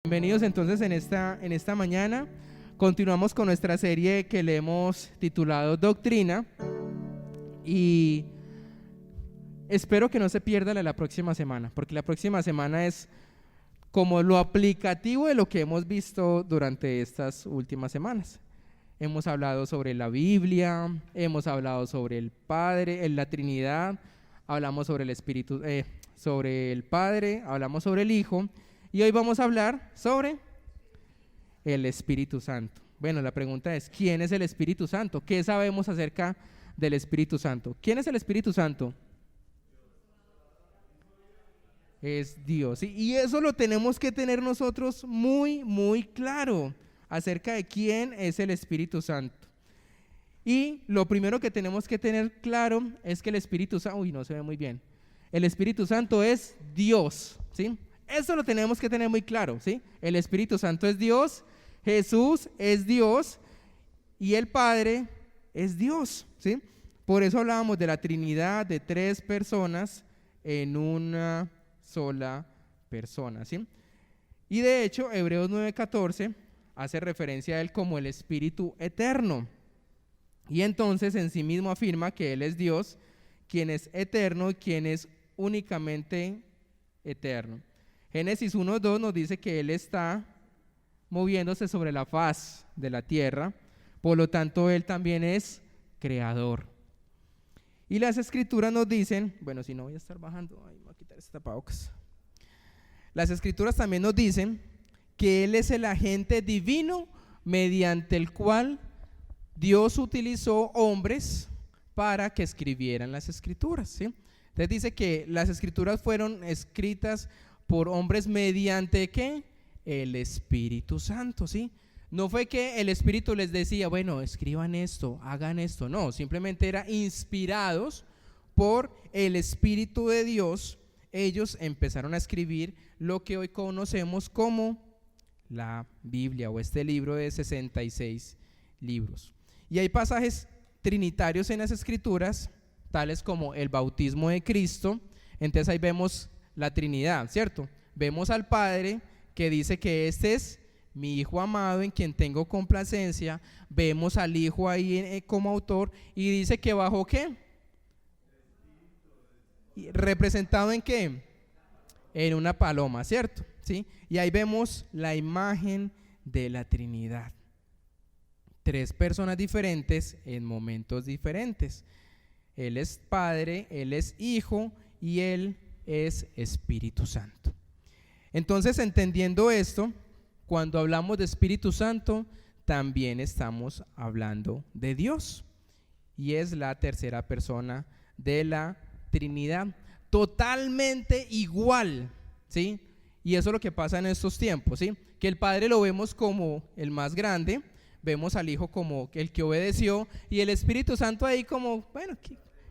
Bienvenidos entonces en esta mañana. Continuamos con nuestra serie que le hemos titulado Doctrina y espero que no se pierda la próxima semana, porque la próxima semana es como lo aplicativo de lo que hemos visto durante estas últimas semanas. Hemos hablado sobre la Biblia, hemos hablado sobre el Padre, la Trinidad, hablamos sobre el Espíritu, sobre el Padre, hablamos sobre el Hijo. Y hoy vamos a hablar sobre el Espíritu Santo. Bueno, la pregunta es, ¿quién es el Espíritu Santo? ¿Qué sabemos acerca del Espíritu Santo? ¿Quién es el Espíritu Santo? Es Dios. Y eso lo tenemos que tener nosotros muy claro acerca de quién es el Espíritu Santo. Y lo primero que tenemos que tener claro es que el Espíritu Santo, no se ve muy bien. El Espíritu Santo es Dios, ¿sí? Eso lo tenemos que tener muy claro, ¿sí? El Espíritu Santo es Dios, Jesús es Dios y el Padre es Dios, ¿sí? Por eso hablábamos de la Trinidad de tres personas en una sola persona, ¿sí? Y de hecho, Hebreos 9:14 hace referencia a Él como el Espíritu Eterno. Y entonces en sí mismo afirma que Él es Dios, quien es eterno y quien es únicamente eterno. Génesis 1:2 nos dice que Él está moviéndose sobre la faz de la tierra, por lo tanto Él también es creador. Y las escrituras nos dicen, si no voy a estar bajando, voy a quitar este tapabocas. Las escrituras también nos dicen que Él es el agente divino mediante el cual Dios utilizó hombres para que escribieran las escrituras, ¿sí? Entonces dice que las escrituras fueron escritas por hombres mediante ¿qué? El Espíritu Santo, ¿sí? No fue que el Espíritu les decía, escriban esto, hagan esto, no, simplemente eran inspirados por el Espíritu de Dios. Ellos empezaron a escribir lo que hoy conocemos como la Biblia o este libro de 66 libros. Y hay pasajes trinitarios en las escrituras, tales como el bautismo de Cristo. Entonces ahí vemos la Trinidad, ¿cierto? Vemos al Padre que dice que este es mi Hijo amado en quien tengo complacencia. Vemos al Hijo ahí como autor y dice que bajo ¿qué? ¿Representado en qué? En una paloma, ¿cierto? ¿Sí? Y ahí vemos la imagen de la Trinidad. Tres personas diferentes en momentos diferentes. Él es Padre, Él es Hijo y Él es Espíritu Santo. Entonces, entendiendo esto, cuando hablamos de Espíritu Santo, también estamos hablando de Dios. Y es la tercera persona de la Trinidad, totalmente igual, ¿sí? Y eso es lo que pasa en estos tiempos, ¿sí? Que el Padre lo vemos como el más grande, vemos al Hijo como el que obedeció y el Espíritu Santo ahí como,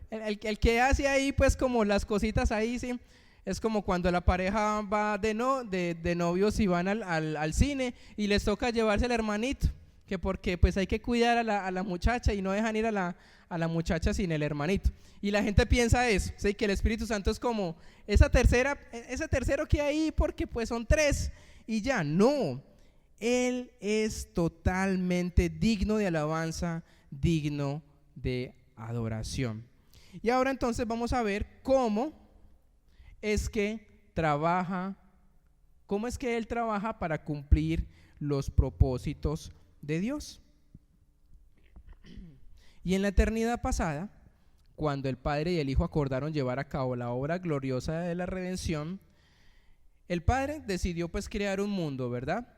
el que hace ahí pues como las cositas ahí, ¿sí? Es como cuando la pareja va de novios y van al cine y les toca llevarse al hermanito, que porque pues hay que cuidar a la muchacha y no dejan ir a la muchacha sin el hermanito. Y la gente piensa eso, ¿sí? Que el Espíritu Santo es como ese tercero que hay porque pues son tres y ya, no. Él es totalmente digno de alabanza, digno de adoración. Y ahora entonces vamos a ver cómo es que Él trabaja para cumplir los propósitos de Dios. Y en la eternidad pasada, cuando el Padre y el Hijo acordaron llevar a cabo la obra gloriosa de la redención, el Padre decidió pues crear un mundo, ¿verdad?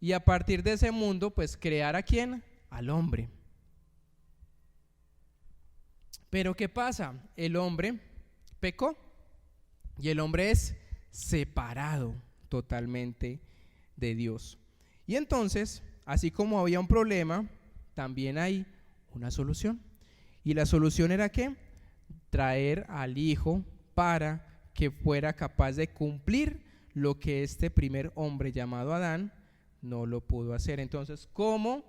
Y a partir de ese mundo pues crear ¿a quién? Al hombre. Pero ¿qué pasa? El hombre pecó y el hombre es separado totalmente de Dios. Y entonces, así como había un problema, también hay una solución. Y la solución era ¿qué? Traer al Hijo para que fuera capaz de cumplir lo que este primer hombre llamado Adán no lo pudo hacer. Entonces, ¿cómo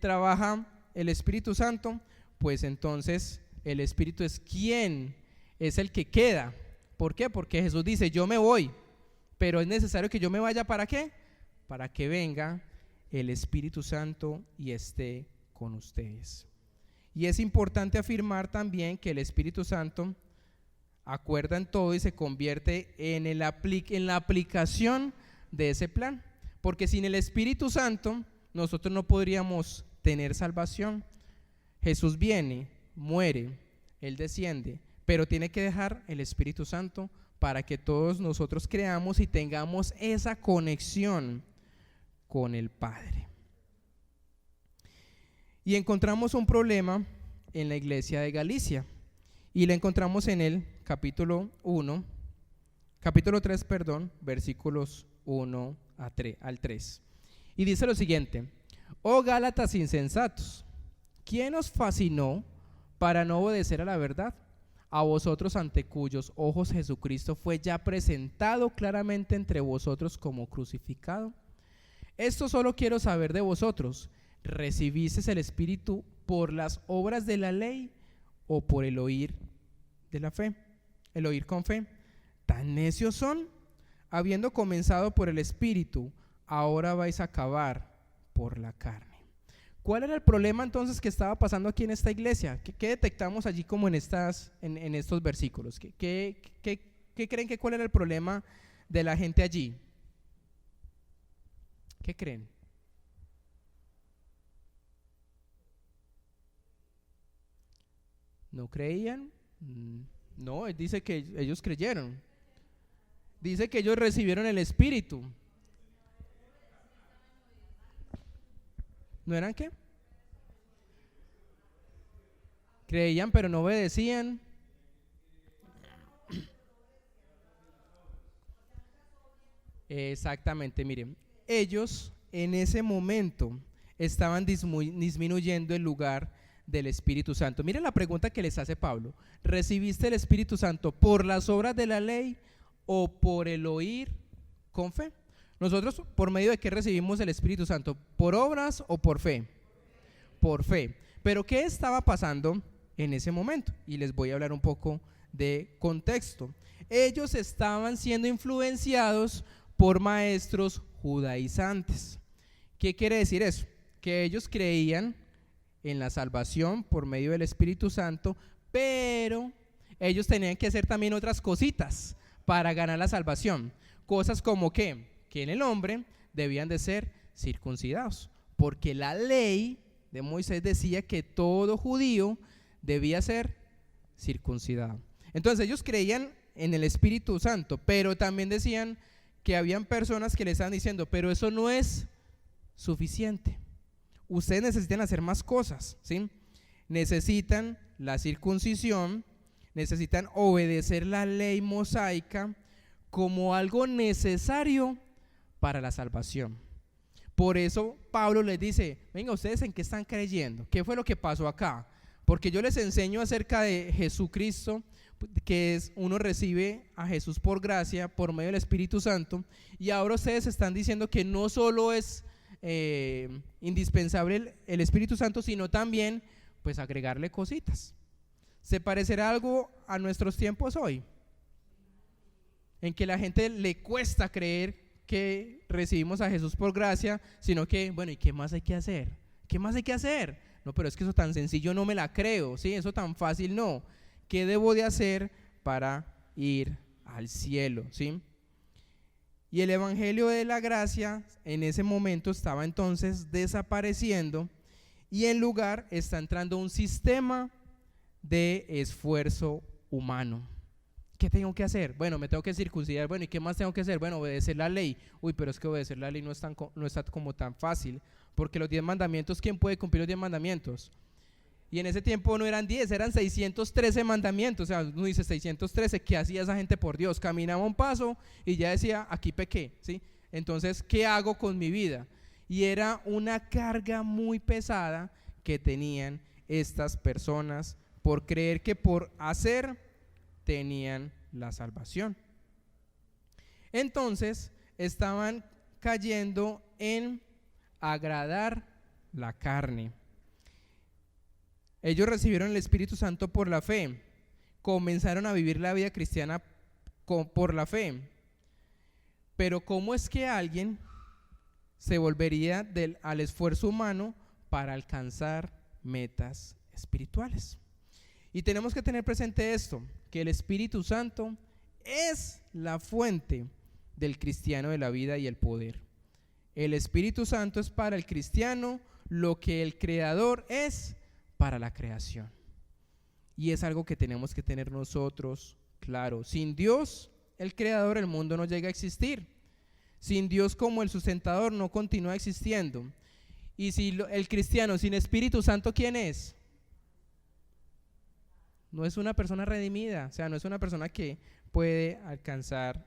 trabaja el Espíritu Santo? Pues entonces el Espíritu es quien es el que queda. ¿Por qué? Porque Jesús dice, yo me voy, pero es necesario que yo me vaya ¿para qué? para que venga el Espíritu Santo y esté con ustedes. Y es importante afirmar también que el Espíritu Santo acuerda en todo y se convierte en la aplicación de ese plan, porque sin el Espíritu Santo nosotros no podríamos tener salvación. Jesús viene, muere, Él desciende, pero tiene que dejar el Espíritu Santo para que todos nosotros creamos y tengamos esa conexión con el Padre. Y encontramos un problema en la iglesia de Galicia, y lo encontramos en el capítulo 3, versículos 1 al 3. Y dice lo siguiente: oh Gálatas insensatos, ¿quién os fascinó para no obedecer a la verdad? A vosotros, ante cuyos ojos Jesucristo fue ya presentado claramente entre vosotros como crucificado. Esto solo quiero saber de vosotros: ¿recibisteis el Espíritu por las obras de la ley o por el oír de la fe? El oír con fe. ¿Tan necios son? Habiendo comenzado por el Espíritu, ahora vais a acabar por la carne. ¿Cuál era el problema entonces que estaba pasando aquí en esta iglesia? ¿Qué detectamos allí como en estos versículos? ¿Qué creen que cuál era el problema de la gente allí? ¿Qué creen? ¿No creían? No, él dice que ellos creyeron. Dice que ellos recibieron el Espíritu. ¿No eran qué? Creían pero no obedecían. Exactamente, miren, ellos en ese momento estaban disminuyendo el lugar del Espíritu Santo. Miren la pregunta que les hace Pablo: ¿recibiste el Espíritu Santo por las obras de la ley o por el oír con fe? Nosotros, ¿por medio de qué recibimos el Espíritu Santo? ¿Por obras o por fe? Por fe. Pero ¿qué estaba pasando en ese momento? Y les voy a hablar un poco de contexto. Ellos estaban siendo influenciados por maestros judaizantes. ¿Qué quiere decir eso? Que ellos creían en la salvación por medio del Espíritu Santo, pero ellos tenían que hacer también otras cositas para ganar la salvación. Cosas como que en el hombre debían de ser circuncidados, porque la ley de Moisés decía que todo judío debía ser circuncidado. Entonces ellos creían en el Espíritu Santo, pero también decían que habían personas que le estaban diciendo: pero eso no es suficiente, ustedes necesitan hacer más cosas, ¿sí? Necesitan la circuncisión, necesitan obedecer la ley mosaica como algo necesario para la salvación. Por eso Pablo les dice: venga, ¿ustedes en qué están creyendo? ¿Qué fue lo que pasó acá? Porque yo les enseño acerca de Jesucristo, que es, uno recibe a Jesús por gracia, por medio del Espíritu Santo, y ahora ustedes están diciendo que no solo es indispensable el Espíritu Santo, sino también pues agregarle cositas. ¿Se parecerá algo a nuestros tiempos hoy? En que la gente le cuesta creer que recibimos a Jesús por gracia, sino que, bueno, ¿y qué más hay que hacer? ¿Qué más hay que hacer? No, pero es que eso tan sencillo no me la creo, ¿sí? Eso tan fácil no. ¿Qué debo de hacer para ir al cielo? ¿Sí? Y el evangelio de la gracia en ese momento estaba entonces desapareciendo, y en lugar está entrando un sistema de esfuerzo humano. ¿Qué tengo que hacer? Bueno, me tengo que circuncidar. Bueno, ¿y qué más tengo que hacer? Bueno, obedecer la ley. Uy, pero es que obedecer la ley no está como tan fácil, porque los 10 mandamientos, ¿quién puede cumplir los 10 mandamientos? Y en ese tiempo no eran 10, eran 613 mandamientos. O sea, uno dice 613, ¿qué hacía esa gente por Dios? Caminaba un paso y ya decía: aquí pequé, ¿sí? Entonces, ¿qué hago con mi vida? Y era una carga muy pesada que tenían estas personas por creer que por hacer tenían la salvación. Entonces estaban cayendo en agradar la carne. Ellos recibieron el Espíritu Santo por la fe, comenzaron a vivir la vida cristiana por la fe. Pero ¿cómo es que alguien se volvería al esfuerzo humano para alcanzar metas espirituales. Y tenemos que tener presente esto, que el Espíritu Santo es la fuente del cristiano de la vida y el poder. El Espíritu Santo es para el cristiano lo que el Creador es para la creación. Y es algo que tenemos que tener nosotros claro. Sin Dios, el Creador, el mundo no llega a existir. Sin Dios como el sustentador no continúa existiendo. Y si el cristiano sin Espíritu Santo, ¿quién es? No es una persona redimida, o sea, no es una persona que puede alcanzar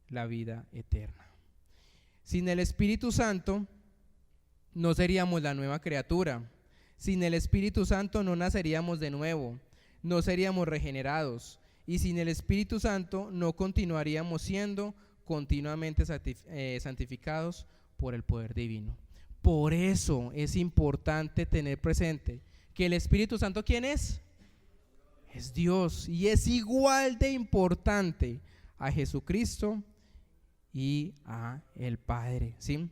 la vida eterna. Sin el Espíritu Santo no seríamos la nueva criatura. Sin el Espíritu Santo no naceríamos de nuevo, no seríamos regenerados. Y sin el Espíritu Santo no continuaríamos siendo continuamente santificados por el poder divino. Por eso es importante tener presente que el Espíritu Santo, ¿quién es? Es Dios, y es igual de importante a Jesucristo y a el Padre, ¿sí?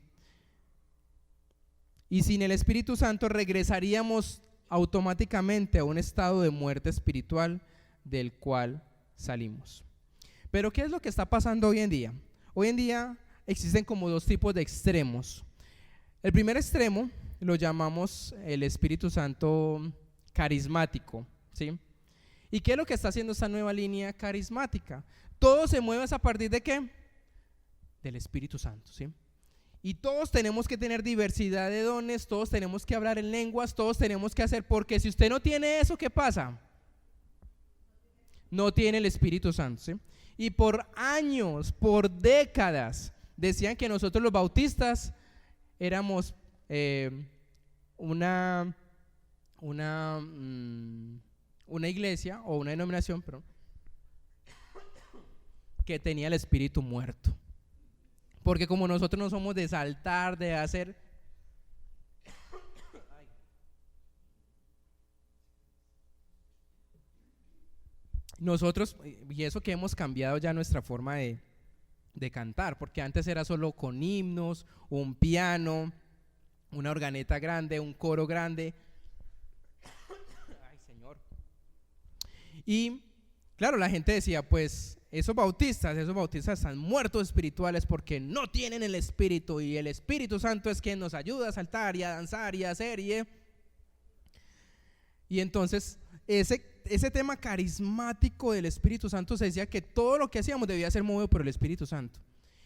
Y sin el Espíritu Santo regresaríamos automáticamente a un estado de muerte espiritual del cual salimos. Pero ¿qué es lo que está pasando hoy en día? Hoy en día existen como dos tipos de extremos. El primer extremo lo llamamos el Espíritu Santo carismático, ¿sí? ¿Y qué es lo que está haciendo esta nueva línea carismática? Todo se mueve a partir de ¿qué? Del Espíritu Santo, ¿sí? Y todos tenemos que tener diversidad de dones, todos tenemos que hablar en lenguas, todos tenemos que hacer, porque si usted no tiene eso, ¿qué pasa? No tiene el Espíritu Santo, ¿sí? Y por años, por décadas, decían que nosotros los bautistas éramos una iglesia o una denominación, que tenía el espíritu muerto. Porque como nosotros no somos de saltar, de hacer, nosotros, y eso que hemos cambiado ya nuestra forma de cantar, porque antes era solo con himnos, un piano, una organeta grande, un coro grande. Ay, Señor. Y claro, la gente decía, pues esos bautistas están muertos espirituales porque no tienen el Espíritu, y el Espíritu Santo es quien nos ayuda a saltar y a danzar y a hacer y entonces ese tema carismático del Espíritu Santo, se decía que todo lo que hacíamos debía ser movido por el Espíritu Santo.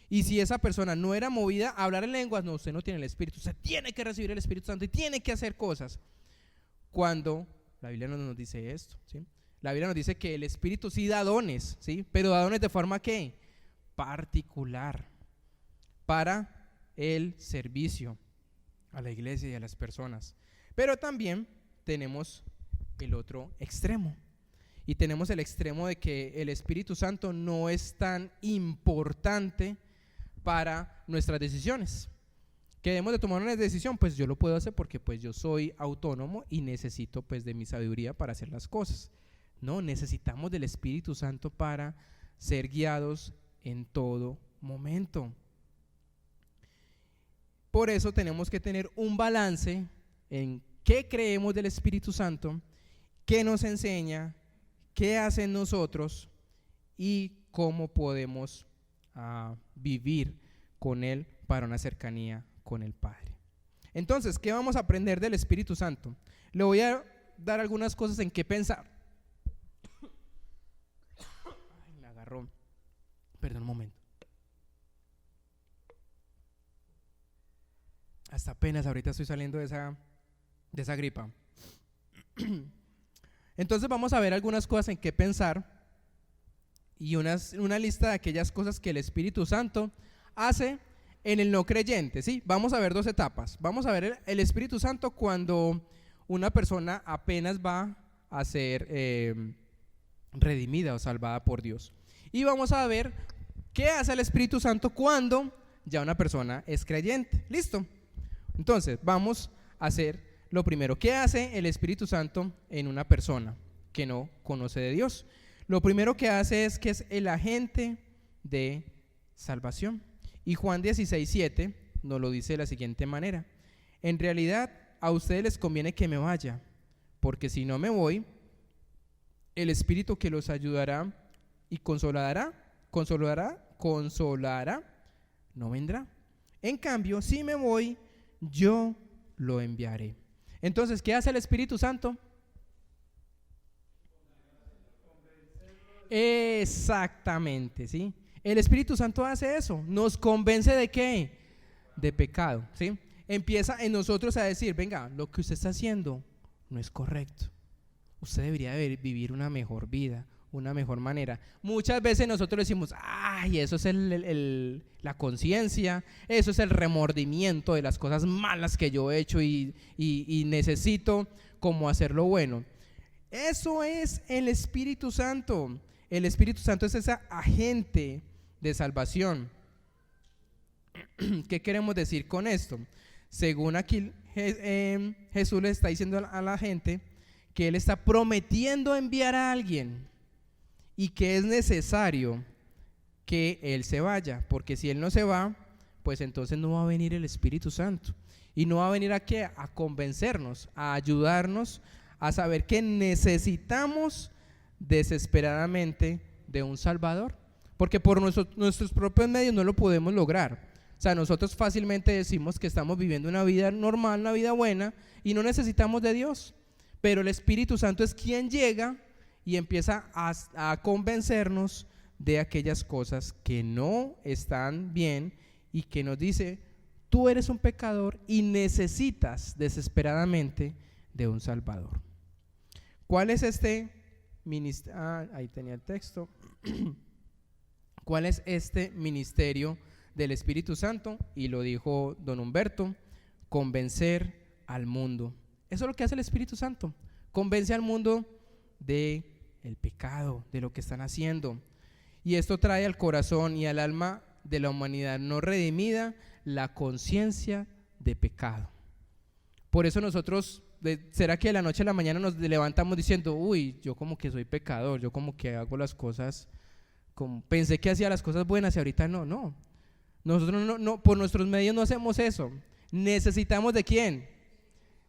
Y si esa persona no era movida a hablar en lenguas, no, usted no tiene el Espíritu, usted tiene que recibir el Espíritu Santo y tiene que hacer cosas. Cuando la Biblia no nos dice esto, ¿sí? La Biblia nos dice que el Espíritu sí da dones, ¿sí? Pero da dones de forma ¿qué? Particular, para el servicio a la iglesia y a las personas. Pero también tenemos el otro extremo, y tenemos el extremo de que el Espíritu Santo no es tan importante para nuestras decisiones. Que debemos de tomar una decisión, pues yo lo puedo hacer porque pues yo soy autónomo y necesito pues de mi sabiduría para hacer las cosas. No, necesitamos del Espíritu Santo para ser guiados en todo momento. Por eso tenemos que tener un balance en qué creemos del Espíritu Santo, qué nos enseña, qué hace en nosotros y cómo podemos vivir con Él para una cercanía con el Padre. Entonces, ¿qué vamos a aprender del Espíritu Santo? Le voy a dar algunas cosas en qué pensar. Ay, me agarró. Perdón un momento. Hasta apenas ahorita estoy saliendo de esa gripa. Entonces vamos a ver algunas cosas en qué pensar y una lista de aquellas cosas que el Espíritu Santo hace en el no creyente, ¿sí? Vamos a ver dos etapas. Vamos a ver el Espíritu Santo cuando una persona apenas va a ser redimida o salvada por Dios. Y vamos a ver qué hace el Espíritu Santo cuando ya una persona es creyente. ¿Listo? Entonces, vamos a hacer lo primero. ¿Qué hace el Espíritu Santo en una persona que no conoce de Dios? Lo primero que hace es que es el agente de salvación. Y Juan 16:7 nos lo dice de la siguiente manera: en realidad a ustedes les conviene que me vaya, porque si no me voy, el Espíritu que los ayudará y consolará, no vendrá. En cambio, si me voy, yo lo enviaré. Entonces, ¿qué hace el Espíritu Santo? Exactamente, ¿sí? El Espíritu Santo hace eso, nos convence ¿de qué? De pecado, ¿sí? Empieza en nosotros a decir, venga, lo que usted está haciendo no es correcto. Usted debería vivir una mejor vida, una mejor manera. Muchas veces nosotros decimos, ay, eso es la conciencia, eso es el remordimiento de las cosas malas que yo he hecho y necesito como hacerlo bueno. Eso es el Espíritu Santo. El Espíritu Santo es ese agente de salvación. ¿Qué queremos decir con esto? Según aquí Jesús le está diciendo a la gente que Él está prometiendo enviar a alguien y que es necesario que Él se vaya, porque si Él no se va, pues entonces no va a venir el Espíritu Santo. Y no va a venir ¿a qué? A convencernos, a ayudarnos a saber que necesitamos desesperadamente de un Salvador, porque por nuestros propios medios no lo podemos lograr. O sea, nosotros fácilmente decimos que estamos viviendo una vida normal, una vida buena, y no necesitamos de Dios, pero el Espíritu Santo es quien llega y empieza a convencernos de aquellas cosas que no están bien y que nos dice, tú eres un pecador y necesitas desesperadamente de un Salvador. ¿Cuál es este ministerio? Ahí tenía el texto. ¿Cuál es este ministerio del Espíritu Santo? Y lo dijo don Humberto: convencer al mundo. Eso es lo que hace el Espíritu Santo. Convence al mundo de el pecado, de lo que están haciendo. Y esto trae al corazón y al alma de la humanidad no redimida la conciencia de pecado. Por eso nosotros, ¿será que de la noche a la mañana nos levantamos diciendo, uy, yo como que soy pecador, yo como que hago las cosas, como pensé que hacía las cosas buenas y ahorita no? No, nosotros no, por nuestros medios no hacemos eso. Necesitamos ¿de quién?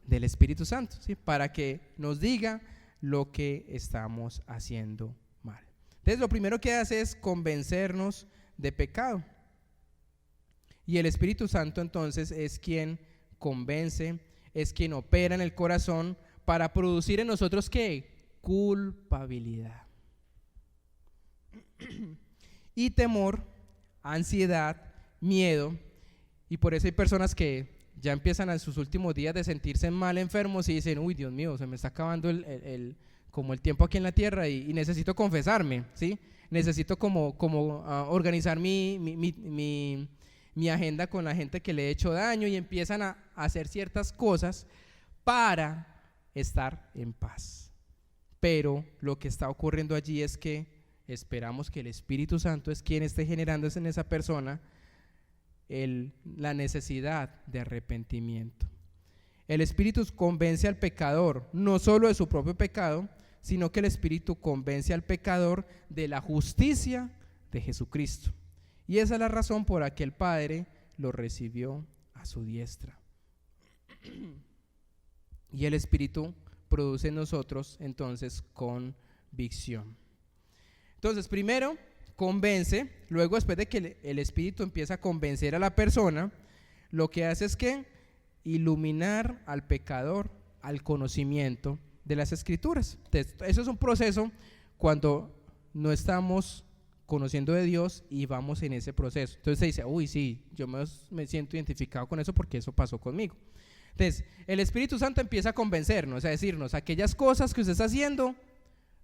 Del Espíritu Santo, ¿sí? Para que nos diga lo que estamos haciendo mal. Entonces lo primero que hace es convencernos de pecado. Y el Espíritu Santo entonces es quien convence, es quien opera en el corazón para producir en nosotros ¿qué? Culpabilidad. Y temor, ansiedad, miedo. Y por eso hay personas que ya empiezan en sus últimos días de sentirse mal, enfermos, y dicen, uy, Dios mío, se me está acabando como el tiempo aquí en la tierra y necesito confesarme, ¿sí? Necesito como organizar mi agenda con la gente que le he hecho daño, y empiezan a hacer ciertas cosas para estar en paz. Pero lo que está ocurriendo allí es que esperamos que el Espíritu Santo es quien esté generando en esa persona la necesidad de arrepentimiento. El Espíritu convence al pecador no solo de su propio pecado, sino que el Espíritu convence al pecador de la justicia de Jesucristo. Y esa es la razón por la que el Padre lo recibió a su diestra. Y el Espíritu produce en nosotros entonces convicción. Entonces, primero convence, luego después de que el Espíritu empieza a convencer a la persona, lo que hace es que iluminar al pecador al conocimiento de las Escrituras. Entonces, eso es un proceso cuando no estamos conociendo de Dios y vamos en ese proceso. Entonces se dice, uy, sí, yo me siento identificado con eso porque eso pasó conmigo. Entonces, el Espíritu Santo empieza a convencernos, a decirnos, aquellas cosas que usted está haciendo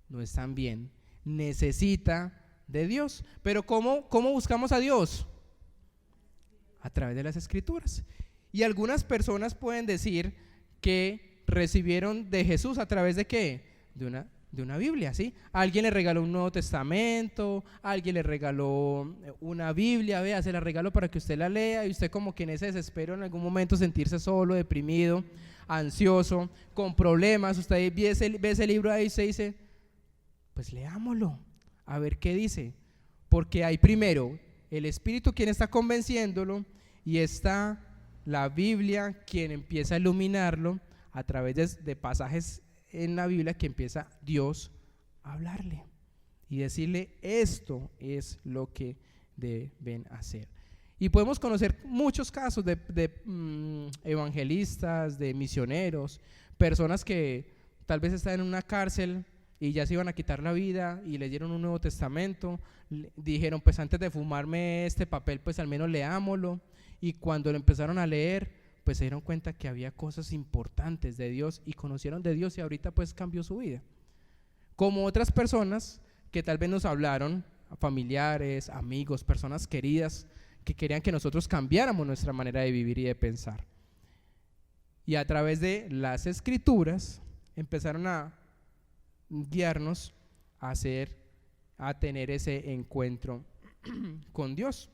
no están bien, necesita de Dios. Pero ¿cómo buscamos a Dios? A través de las Escrituras. Y algunas personas pueden decir que recibieron de Jesús a través de ¿qué? De una Biblia, ¿sí? Alguien le regaló un Nuevo Testamento, alguien le regaló una Biblia, vea, se la regaló para que usted la lea, y usted como que en ese desespero en algún momento sentirse solo, deprimido, ansioso, con problemas, usted ve ese libro ahí y se dice, pues leámoslo, a ver qué dice, porque hay primero el Espíritu quien está convenciéndolo, y está la Biblia quien empieza a iluminarlo a través de pasajes en la Biblia que empieza Dios a hablarle y decirle esto es lo que deben hacer. Y podemos conocer muchos casos de evangelistas, de misioneros, personas que tal vez están en una cárcel y ya se iban a quitar la vida y leyeron un Nuevo Testamento, dijeron pues antes de fumarme este papel pues al menos leámoslo, y cuando lo empezaron a leer pues se dieron cuenta que había cosas importantes de Dios y conocieron de Dios y ahorita pues cambió su vida. Como otras personas que tal vez nos hablaron, familiares, amigos, personas queridas que querían que nosotros cambiáramos nuestra manera de vivir y de pensar. Y a través de las Escrituras empezaron a guiarnos a tener ese encuentro con Dios.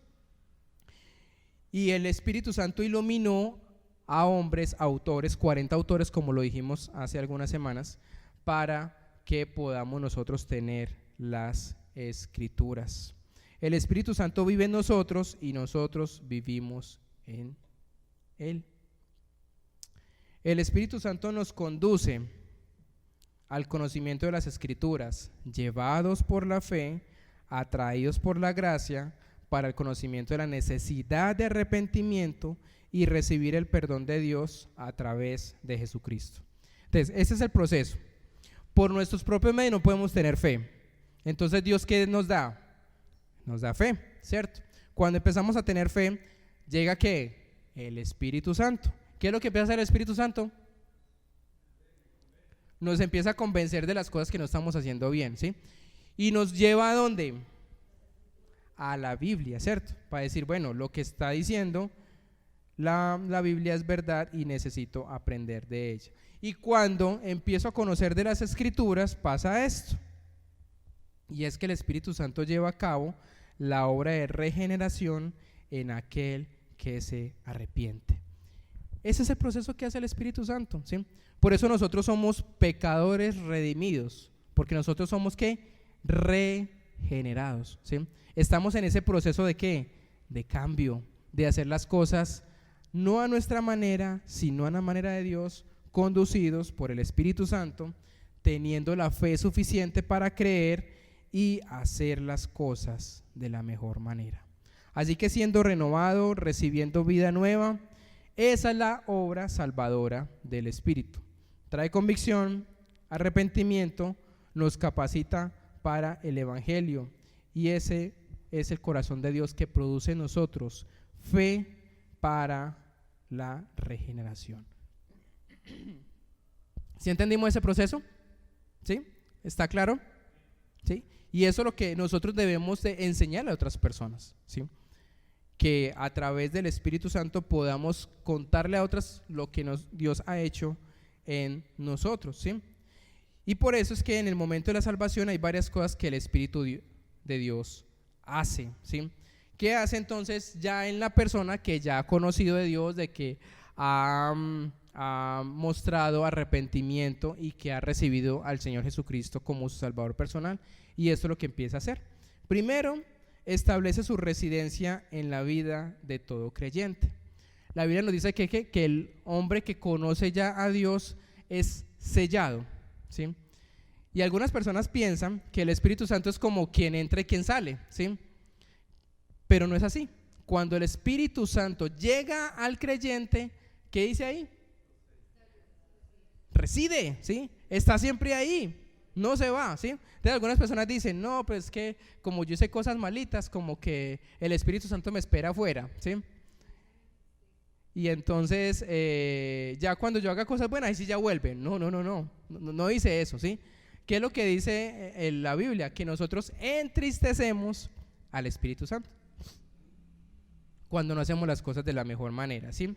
Y el Espíritu Santo iluminó a hombres, autores, 40 autores, como lo dijimos hace algunas semanas, para que podamos nosotros tener las Escrituras. El Espíritu Santo vive en nosotros y nosotros vivimos en Él. El Espíritu Santo nos conduce al conocimiento de las Escrituras, llevados por la fe, atraídos por la gracia, para el conocimiento de la necesidad de arrepentimiento y recibir el perdón de Dios a través de Jesucristo. Entonces, ese es el proceso. Por nuestros propios medios no podemos tener fe. Entonces, ¿Dios qué nos da? Nos da fe, ¿cierto? Cuando empezamos a tener fe, llega ¿qué? El Espíritu Santo. ¿Qué es lo que empieza a hacer el Espíritu Santo? Nos empieza a convencer de las cosas que no estamos haciendo bien, ¿sí? Y nos lleva ¿a dónde? A la Biblia, ¿cierto? Para decir, bueno, lo que está diciendo la Biblia es verdad y necesito aprender de ella. Y cuando empiezo a conocer de las Escrituras, pasa esto. Y es que el Espíritu Santo lleva a cabo la obra de regeneración en aquel que se arrepiente. Ese es el proceso que hace el Espíritu Santo, ¿sí? Por eso nosotros somos pecadores redimidos, porque nosotros somos ¿qué? Regenerados, ¿sí? Estamos en ese proceso de ¿qué? De cambio, de hacer las cosas no a nuestra manera, sino a la manera de Dios, conducidos por el Espíritu Santo, teniendo la fe suficiente para creer y hacer las cosas de la mejor manera. Así que siendo renovado, recibiendo vida nueva, esa es la obra salvadora del Espíritu. Trae convicción, arrepentimiento, nos capacita para el Evangelio, y ese es el corazón de Dios que produce en nosotros fe para la regeneración. ¿Sí entendimos ese proceso? ¿Sí? ¿Está claro? ¿Sí? Y eso es lo que nosotros debemos de enseñarle a otras personas, ¿sí? Que a través del Espíritu Santo podamos contarle a otras lo que Dios ha hecho en nosotros, ¿sí? Y por eso es que en el momento de la salvación hay varias cosas que el Espíritu de Dios hace, ¿sí? ¿Qué hace entonces ya en la persona que ya ha conocido de Dios, de que ha mostrado arrepentimiento y que ha recibido al Señor Jesucristo como su Salvador personal? Y esto es lo que empieza a hacer. Primero, establece su residencia en la vida de todo creyente. La Biblia nos dice que el hombre que conoce ya a Dios es sellado, ¿sí? Y algunas personas piensan que el Espíritu Santo es como quien entra y quien sale, ¿sí? Pero no es así. Cuando el Espíritu Santo llega al creyente, ¿qué dice ahí? Reside, ¿sí? Está siempre ahí, no se va, ¿sí? Entonces algunas personas dicen, no, pues es que como yo hice cosas malitas, como que el Espíritu Santo me espera afuera, ¿sí? Y entonces ya cuando yo haga cosas buenas, ahí sí ya vuelve. No dice eso, ¿sí? ¿Qué es lo que dice la Biblia? Que nosotros entristecemos al Espíritu Santo cuando no hacemos las cosas de la mejor manera, ¿sí?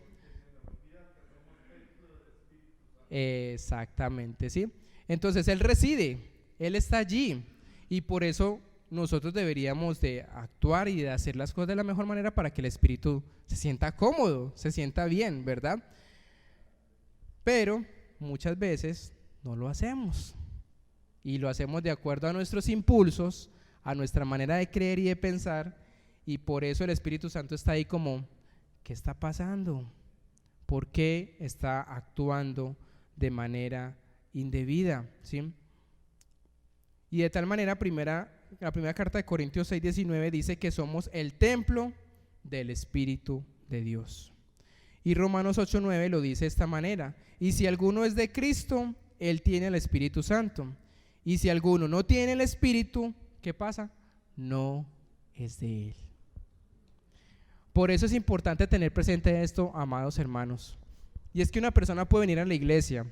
Exactamente, ¿sí? Entonces Él reside, Él está allí, y por eso nosotros deberíamos de actuar y de hacer las cosas de la mejor manera para que el Espíritu se sienta cómodo, se sienta bien, ¿verdad? Pero muchas veces no lo hacemos, y lo hacemos de acuerdo a nuestros impulsos, a nuestra manera de creer y de pensar, y por eso el Espíritu Santo está ahí como ¿qué está pasando? ¿Por qué está actuando de manera indebida? ¿Sí? Y de tal manera, la primera carta de Corintios 6:19 dice que somos el templo del Espíritu de Dios. Y Romanos 8:9 lo dice de esta manera: y si alguno es de Cristo, él tiene el Espíritu Santo. Y si alguno no tiene el Espíritu, ¿qué pasa? No es de él. Por eso es importante tener presente esto, amados hermanos. Y es que una persona puede venir a la iglesia,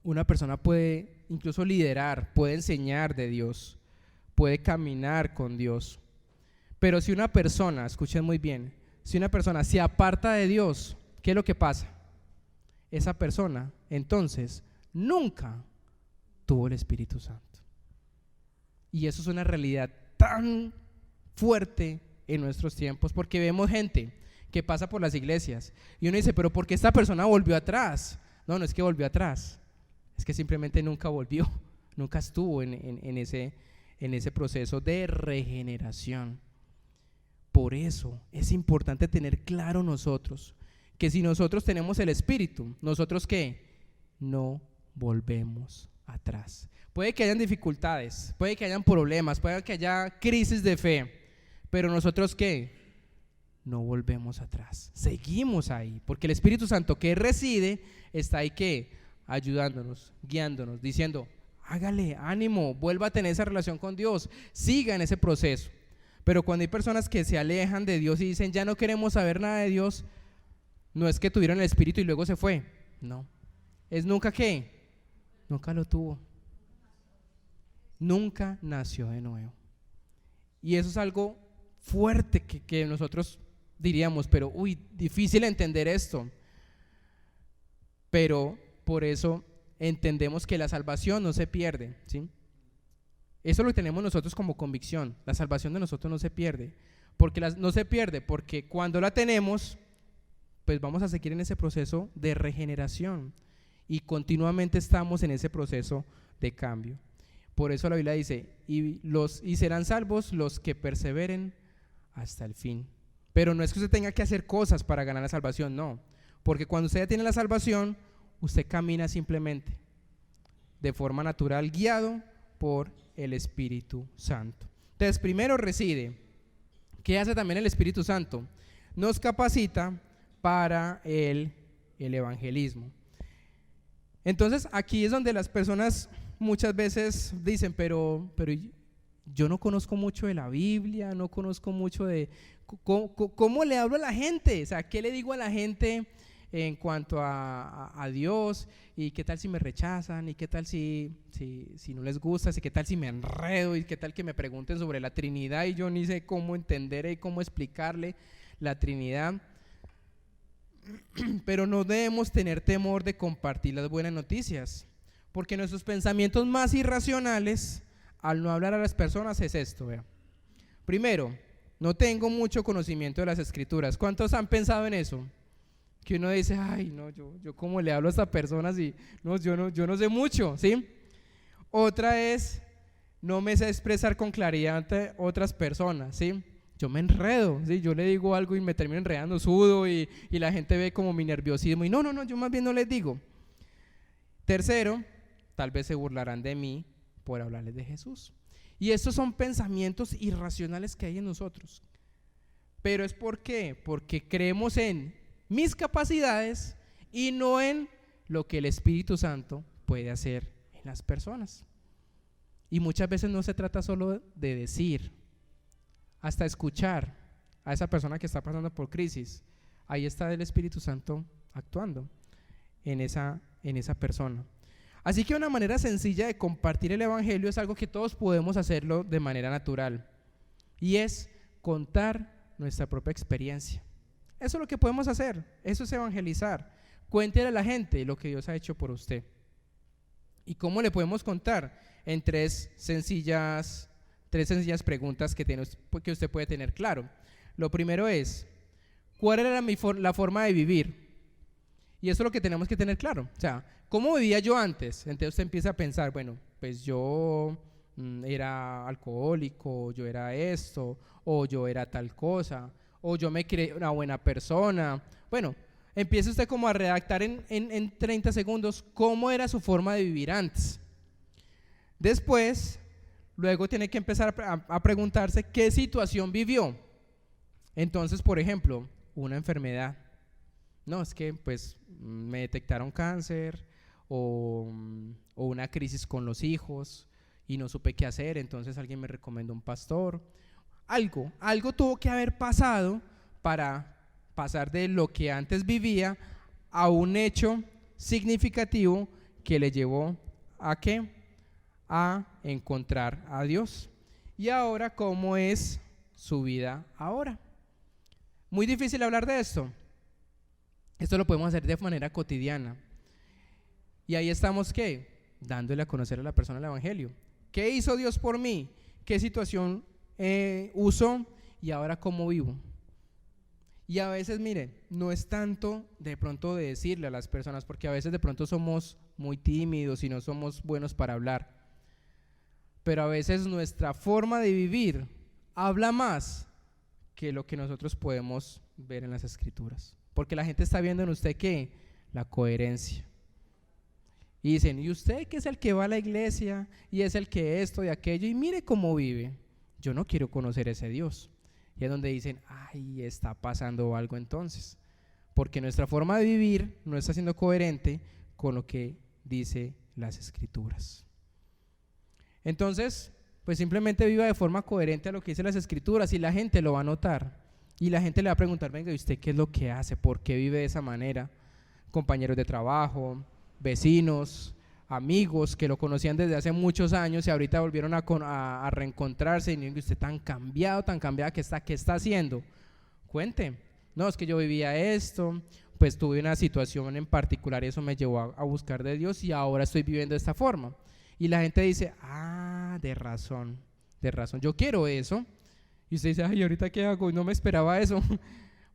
una persona puede incluso liderar, puede enseñar de Dios, puede caminar con Dios. Pero si una persona, escuchen muy bien, si una persona se aparta de Dios, ¿qué es lo que pasa? Esa persona entonces nunca tuvo el Espíritu Santo. Y eso es una realidad tan fuerte en nuestros tiempos, porque vemos gente que pasa por las iglesias y uno dice, pero ¿por qué esta persona volvió atrás? No es que volvió atrás, es que simplemente nunca volvió, nunca estuvo en ese proceso de regeneración. Por eso es importante tener claro nosotros que si nosotros tenemos el Espíritu, nosotros ¿qué? No volvemos atrás. Puede que hayan dificultades, puede que hayan problemas, puede que haya crisis de fe, pero nosotros ¿qué? No volvemos atrás, seguimos ahí, porque el Espíritu Santo que reside está ahí ¿qué? Ayudándonos, guiándonos, diciendo, hágale, ánimo, vuelva a tener esa relación con Dios, siga en ese proceso. Pero cuando hay personas que se alejan de Dios y dicen, ya no queremos saber nada de Dios, no es que tuvieron el Espíritu y luego se fue, no, es nunca ¿qué? Nunca lo tuvo, nunca nació de nuevo. Y eso es algo fuerte que nosotros diríamos, pero difícil entender esto. Pero por eso entendemos que la salvación no se pierde, ¿sí? Eso lo tenemos nosotros como convicción. La salvación de nosotros no se pierde, no se pierde porque cuando la tenemos, pues vamos a seguir en ese proceso de regeneración y continuamente estamos en ese proceso de cambio. Por eso la Biblia dice, y serán salvos los que perseveren hasta el fin. Pero no es que usted tenga que hacer cosas para ganar la salvación, no. Porque cuando usted ya tiene la salvación, usted camina simplemente de forma natural, guiado por el Espíritu Santo. Entonces, primero reside. ¿Qué hace también el Espíritu Santo? Nos capacita para el evangelismo. Entonces, aquí es donde las personas muchas veces dicen, pero yo no conozco mucho de la Biblia, no conozco mucho de cómo le hablo a la gente, o sea, ¿qué le digo a la gente en cuanto a Dios? ¿Y qué tal si me rechazan? ¿Y qué tal si no les gusta? ¿Y qué tal si me enredo? ¿Y qué tal que me pregunten sobre la Trinidad y yo ni sé cómo entender y cómo explicarle la Trinidad? Pero no debemos tener temor de compartir las buenas noticias, porque nuestros pensamientos más irracionales al no hablar a las personas es esto, vea. Primero, no tengo mucho conocimiento de las Escrituras. ¿Cuántos han pensado en eso? Que uno dice, ay no, yo cómo le hablo a esta persona si no, yo no sé mucho, ¿sí? Otra es, no me sé expresar con claridad ante otras personas, ¿sí? Yo me enredo, ¿sí? Yo le digo algo y me termino enredando, sudo y la gente ve como mi nerviosismo y no, yo más bien no les digo. Tercero, tal vez se burlarán de mí por hablarles de Jesús. Y estos son pensamientos irracionales que hay en nosotros. Pero es ¿por qué? Porque creemos en mis capacidades y no en lo que el Espíritu Santo puede hacer en las personas. Y muchas veces no se trata solo de decir, hasta escuchar a esa persona que está pasando por crisis. Ahí está el Espíritu Santo actuando en esa persona. Así que una manera sencilla de compartir el evangelio es algo que todos podemos hacerlo de manera natural, y es contar nuestra propia experiencia. Eso es lo que podemos hacer, eso es evangelizar. Cuéntele a la gente lo que Dios ha hecho por usted. ¿Y cómo le podemos contar? En tres sencillas preguntas que usted puede tener claro. Lo primero es, ¿cuál era la forma de vivir? Y eso es lo que tenemos que tener claro. O sea, ¿cómo vivía yo antes? Entonces usted empieza a pensar, bueno, pues yo era alcohólico, yo era esto, o yo era tal cosa, o yo me creí una buena persona. Bueno, empiece usted como a redactar en 30 segundos cómo era su forma de vivir antes. Después, luego tiene que empezar a preguntarse qué situación vivió. Entonces, por ejemplo, una enfermedad. No, es que pues me detectaron cáncer o una crisis con los hijos y no supe qué hacer, entonces alguien me recomendó un pastor. Algo tuvo que haber pasado para pasar de lo que antes vivía a un hecho significativo que le llevó ¿a qué? A encontrar a Dios. Y ahora, ¿cómo es su vida ahora? Muy difícil hablar de esto. Esto lo podemos hacer de manera cotidiana. Y ahí estamos, ¿qué? Dándole a conocer a la persona el evangelio. ¿Qué hizo Dios por mí? ¿Qué situación usó? Y ahora, ¿cómo vivo? Y a veces, miren, no es tanto de pronto de decirle a las personas, porque a veces de pronto somos muy tímidos y no somos buenos para hablar. Pero a veces nuestra forma de vivir habla más que lo que nosotros podemos ver en las escrituras. Porque la gente está viendo en usted ¿qué? La coherencia. Y dicen, ¿y usted que es el que va a la iglesia? Y es el que esto y aquello, y mire cómo vive. Yo no quiero conocer ese Dios. Y es donde dicen, ay, está pasando algo entonces. Porque nuestra forma de vivir no está siendo coherente con lo que dice las escrituras. Entonces, pues simplemente viva de forma coherente a lo que dice las escrituras y la gente lo va a notar. Y la gente le va a preguntar, venga, ¿y usted qué es lo que hace? ¿Por qué vive de esa manera? Compañeros de trabajo, vecinos, amigos que lo conocían desde hace muchos años y ahorita volvieron a reencontrarse y dicen que usted tan cambiada que está, ¿qué está haciendo? Cuente. No, es que yo vivía esto, pues tuve una situación en particular y eso me llevó a buscar de Dios y ahora estoy viviendo de esta forma. Y la gente dice, de razón, yo quiero eso. Y usted dice, ay, ¿ahorita qué hago? No me esperaba eso.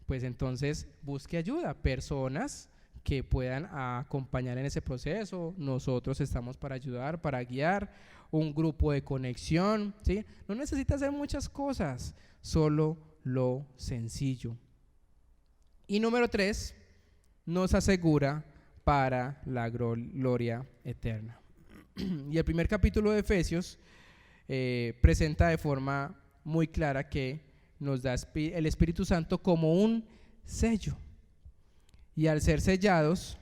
Pues entonces busque ayuda, personas que puedan acompañar en ese proceso. Nosotros estamos para ayudar, para guiar, un grupo de conexión, ¿sí? No necesita hacer muchas cosas, solo lo sencillo. Y número 3, nos asegura para la gloria eterna. Y el primer capítulo de Efesios presenta de forma muy clara que nos da el Espíritu Santo como un sello. Y al ser sellados,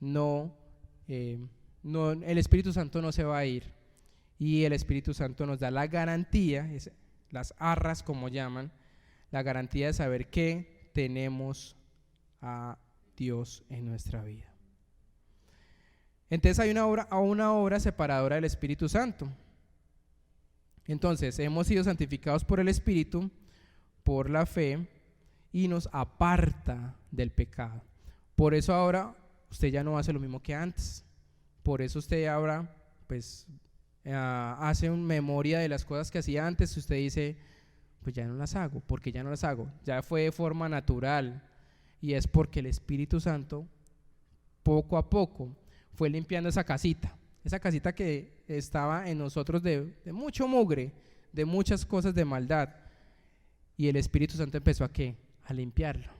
el Espíritu Santo no se va a ir. Y el Espíritu Santo nos da la garantía, las arras como llaman, la garantía de saber que tenemos a Dios en nuestra vida. Entonces hay una obra separadora del Espíritu Santo. Entonces hemos sido santificados por el Espíritu, por la fe, y nos aparta del pecado. Por eso ahora usted ya no hace lo mismo que antes. Por eso usted ahora pues hace una memoria de las cosas que hacía antes. Usted dice, pues ya no las hago. ¿Por qué ya no las hago? Ya fue de forma natural. Y es porque el Espíritu Santo poco a poco fue limpiando esa casita que estaba en nosotros de mucho mugre, de muchas cosas de maldad. Y el Espíritu Santo empezó a ¿qué? A limpiarlo.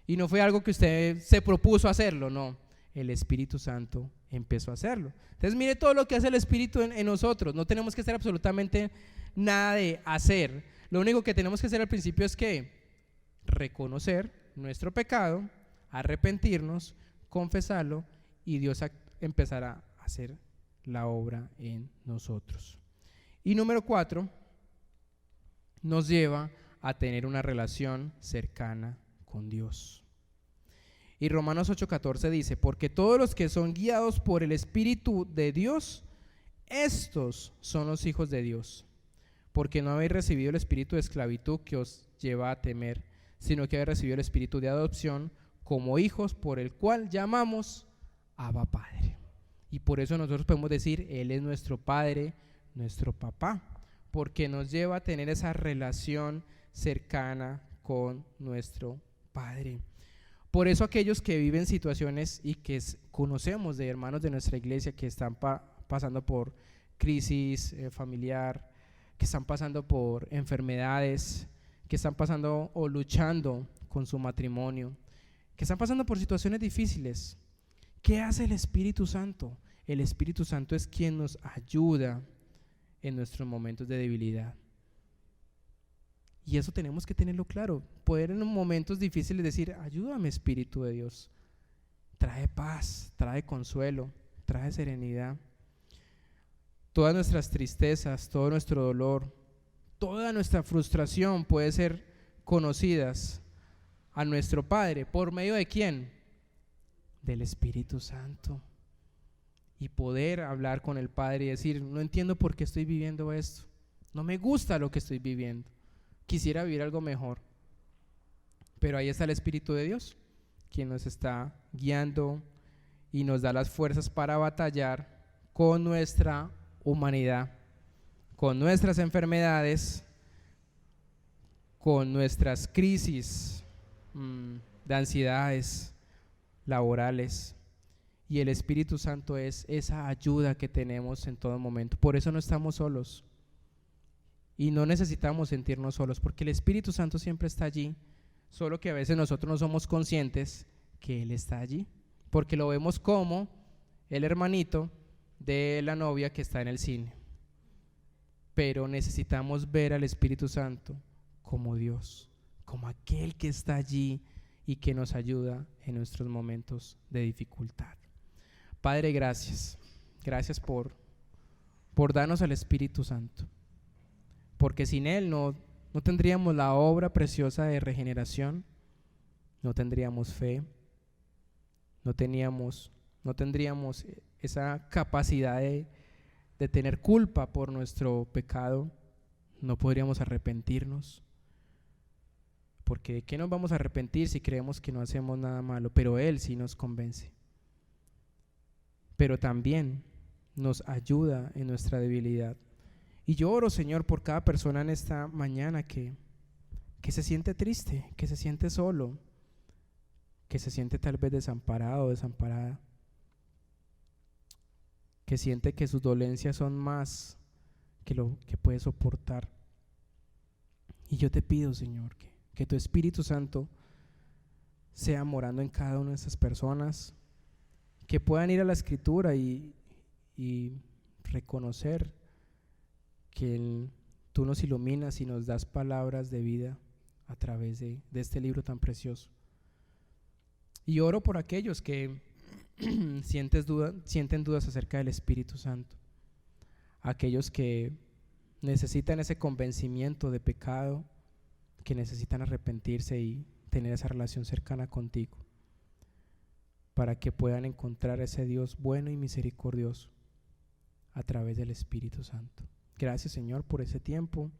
Y no fue algo que usted se propuso hacerlo, no. El Espíritu Santo empezó a hacerlo. Entonces mire todo lo que hace el Espíritu en nosotros. No tenemos que hacer absolutamente nada de hacer. Lo único que tenemos que hacer al principio es que reconocer nuestro pecado, arrepentirnos, confesarlo y Dios empezará a hacer la obra en nosotros. Y número 4, nos lleva a tener una relación cercana con Dios. Y Romanos 8:14 dice, porque todos los que son guiados por el Espíritu de Dios, estos son los hijos de Dios. Porque no habéis recibido el espíritu de esclavitud que os lleva a temer, sino que habéis recibido el espíritu de adopción como hijos, por el cual llamamos Abba Padre. Y por eso nosotros podemos decir, Él es nuestro Padre, nuestro Papá, porque nos lleva a tener esa relación cercana con nuestro Padre. Por eso aquellos que viven situaciones y que conocemos de hermanos de nuestra iglesia que están pasando por crisis familiar, que están pasando por enfermedades, que están pasando o luchando con su matrimonio, que están pasando por situaciones difíciles. ¿Qué hace el Espíritu Santo? El Espíritu Santo es quien nos ayuda en nuestros momentos de debilidad. Y eso tenemos que tenerlo claro. Poder en momentos difíciles decir: ayúdame, Espíritu de Dios. Trae paz, trae consuelo, trae serenidad. Todas nuestras tristezas, todo nuestro dolor, toda nuestra frustración puede ser conocidas a nuestro Padre. ¿Por medio de quién? Del Espíritu Santo. Y poder hablar con el Padre y decir: no entiendo por qué estoy viviendo esto. No me gusta lo que estoy viviendo. Quisiera vivir algo mejor. Pero ahí está el Espíritu de Dios, quien nos está guiando y nos da las fuerzas para batallar con nuestra humanidad, con nuestras enfermedades, con nuestras crisis de ansiedades laborales. Y el Espíritu Santo es esa ayuda que tenemos en todo momento. Por eso no estamos solos y no necesitamos sentirnos solos, porque el Espíritu Santo siempre está allí, solo que a veces nosotros no somos conscientes que Él está allí, porque lo vemos como el hermanito de la novia que está en el cine. Pero necesitamos ver al Espíritu Santo como Dios, como aquel que está allí y que nos ayuda en nuestros momentos de dificultad. Padre, gracias por darnos al Espíritu Santo, porque sin Él no tendríamos la obra preciosa de regeneración, no tendríamos fe, no tendríamos esa capacidad de tener culpa por nuestro pecado, no podríamos arrepentirnos, porque ¿de qué nos vamos a arrepentir si creemos que no hacemos nada malo? Pero Él sí nos convence, pero también nos ayuda en nuestra debilidad. Y yo oro, Señor, por cada persona en esta mañana que se siente triste, que se siente solo, que se siente tal vez desamparado, desamparada, que siente que sus dolencias son más que lo que puede soportar. Y yo te pido, Señor, que tu Espíritu Santo sea morando en cada una de estas personas, que puedan ir a la Escritura y reconocer que tú nos iluminas y nos das palabras de vida a través de este libro tan precioso. Y oro por aquellos que sienten dudas acerca del Espíritu Santo, aquellos que necesitan ese convencimiento de pecado, que necesitan arrepentirse y tener esa relación cercana contigo, para que puedan encontrar ese Dios bueno y misericordioso a través del Espíritu Santo. Gracias, Señor, por ese tiempo.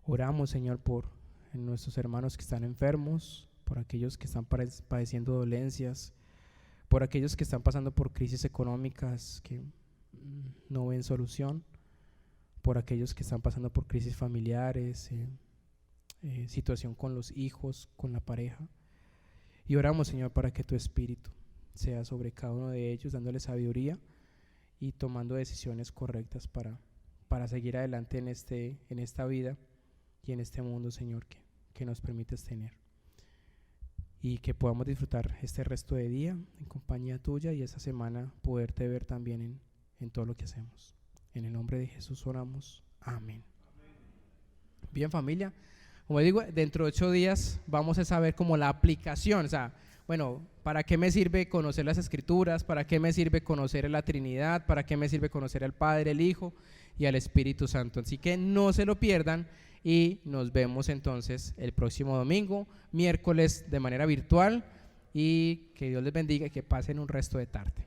Oramos, Señor, por nuestros hermanos que están enfermos, por aquellos que están padeciendo dolencias, por aquellos que están pasando por crisis económicas que no ven solución, por aquellos que están pasando por crisis familiares, situación con los hijos, con la pareja. Y oramos, Señor, para que tu Espíritu sea sobre cada uno de ellos, dándole sabiduría y tomando decisiones correctas para seguir adelante en esta vida y en este mundo, Señor, que nos permites tener. Y que podamos disfrutar este resto de día en compañía tuya y esta semana poderte ver también en todo lo que hacemos. En el nombre de Jesús oramos. Amén. Bien, familia, como digo, dentro de 8 días vamos a saber como la aplicación, o sea, bueno, ¿para qué me sirve conocer las Escrituras? ¿Para qué me sirve conocer la Trinidad? ¿Para qué me sirve conocer al Padre, el Hijo y al Espíritu Santo? Así que no se lo pierdan y nos vemos entonces el próximo domingo, miércoles de manera virtual, y que Dios les bendiga y que pasen un resto de tarde.